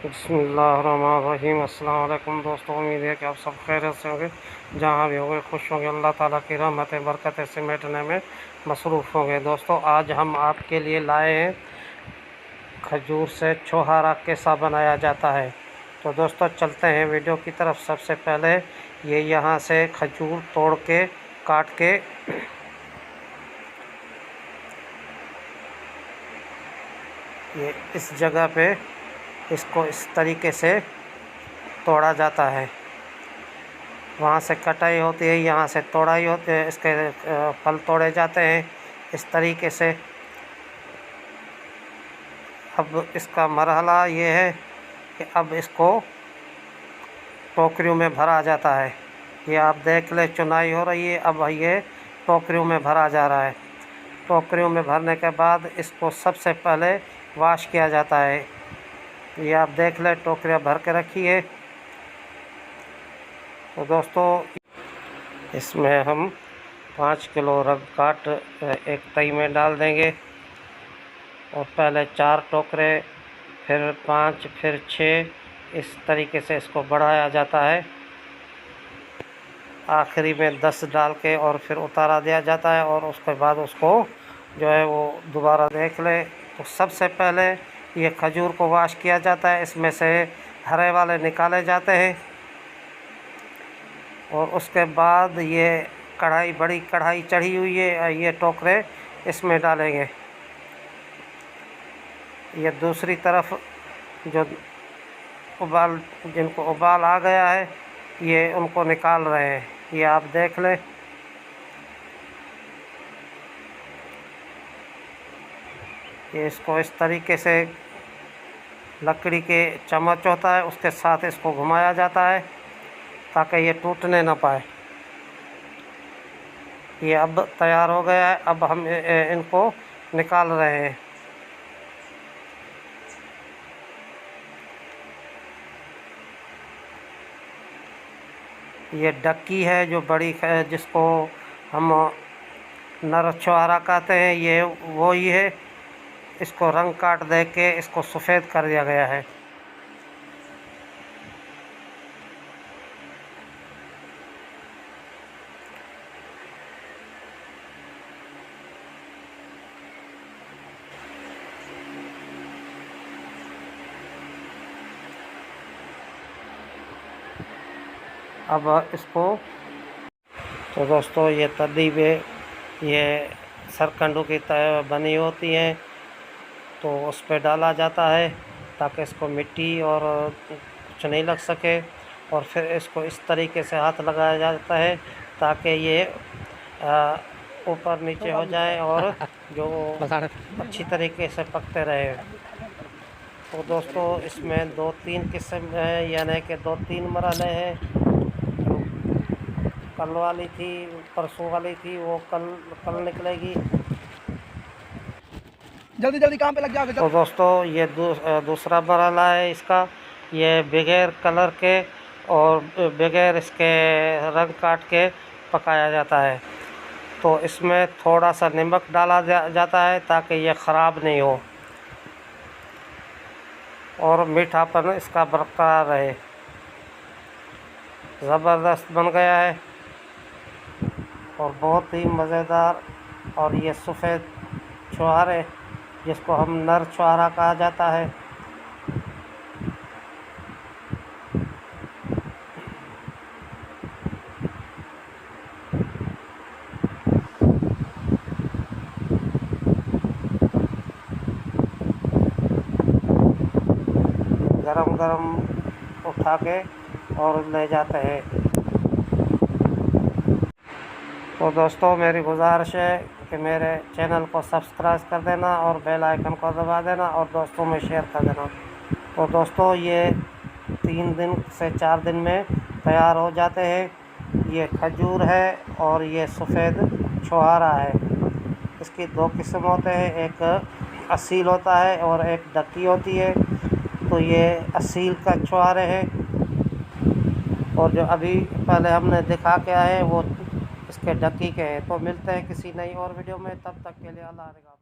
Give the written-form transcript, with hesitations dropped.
बिस्मिल्लाहिर्रहमानिर्रहीम। अस्सलाम वालेकुम दोस्तों, उम्मीद है कि आप सब खैरियत से होंगे, जहाँ भी होंगे खुश होंगे, अल्लाह ताला की रहमत बरकत समेटने में मसरूफ़ होंगे। दोस्तों, आज हम आपके लिए लाए हैं खजूर से छुहारा कैसा बनाया जाता है। तो दोस्तों चलते हैं वीडियो की तरफ। सबसे पहले ये यहाँ से खजूर तोड़ के काट के ये इस जगह पे इसको इस तरीके से तोड़ा जाता है। वहाँ से कटाई होती है, यहाँ से तोड़ाई होती है, इसके फल तोड़े जाते हैं इस तरीके से। अब इसका मरहला ये है कि अब इसको टोकरियों में भरा जाता है। ये आप देख ले, चुनाई हो रही है। अब ये टोकरियों में भरा जा रहा है। टोकरियों में भरने के बाद इसको सबसे पहले वॉश किया जाता है। ये आप देख ले, टोकरियाँ भर के रखी है। तो दोस्तों इसमें हम 5 किलो रग काट एक तई में डाल देंगे। और पहले 4 टोकरे, फिर 5, फिर 6, इस तरीके से इसको बढ़ाया जाता है। आखिरी में 10 डाल के और फिर उतारा दिया जाता है। और उसके बाद उसको जो है वो दोबारा देख ले। तो सबसे पहले ये खजूर को वॉश किया जाता है, इसमें से हरे वाले निकाले जाते हैं। और उसके बाद ये बड़ी कढ़ाई चढ़ी हुई है, ये टोकरे इसमें डालेंगे। ये दूसरी तरफ जो जिनको उबाल आ गया है, ये उनको निकाल रहे हैं। ये आप देख लें। ये इसको इस तरीके से लकड़ी के चम्मच होता है, उसके साथ इसको घुमाया जाता है ताकि ये टूटने ना पाए। ये अब तैयार हो गया है। अब हम इनको निकाल रहे हैं। ये डक्की है जो बड़ी जिसको हम नर छुहारा कहते हैं, ये वो ही है। इसको रंग काट दे के इसको सफ़ेद कर दिया गया है। अब इसको तो दोस्तों ये तर्तीबें ये सरकंडों की तरह बनी होती हैं, तो उस पर डाला जाता है ताकि इसको मिट्टी और कुछ नहीं लग सके। और फिर इसको इस तरीके से हाथ लगाया जाता है ताकि ये ऊपर नीचे हो जाए और जो अच्छी तरीके से पकते रहे। तो दोस्तों इसमें 2-3 किस्म है, यानी कि 2-3 मरहले हैं। कल वाली थी, परसों वाली थी, वो कल निकलेगी। जल्दी जल्दी काम पे लग जाओगे। तो दोस्तों ये दूसरा मरहला है इसका। ये बगैर कलर के और बगैर इसके रंग काट के पकाया जाता है। तो इसमें थोड़ा सा नमक डाला जाता है ताकि ये ख़राब नहीं हो और मीठापन इसका बरकरार रहे। ज़बरदस्त बन गया है और बहुत ही मज़ेदार। और ये सफ़ेद छुहारे, जिसको हम नर छुहारा कहा जाता है। गरम गरम उठा के और ले जाते हैं। तो दोस्तों मेरी गुजारिश है कि मेरे चैनल को सब्सक्राइब कर देना और बेल आइकन को दबा देना और दोस्तों में शेयर कर देना। तो दोस्तों ये 3 दिन से 4 दिन में तैयार हो जाते हैं। ये खजूर है और ये सफ़ेद छुहारा है। इसकी 2 किस्म होते हैं, एक असील होता है और एक डक्की होती है। तो ये असील का छुहारे हैं और जो अभी पहले हमने दिखा के आए वो इसके डक्की के हैं। तो मिलते हैं किसी नई और वीडियो में, तब तक के लिए अल्लाह हाफ़िज़।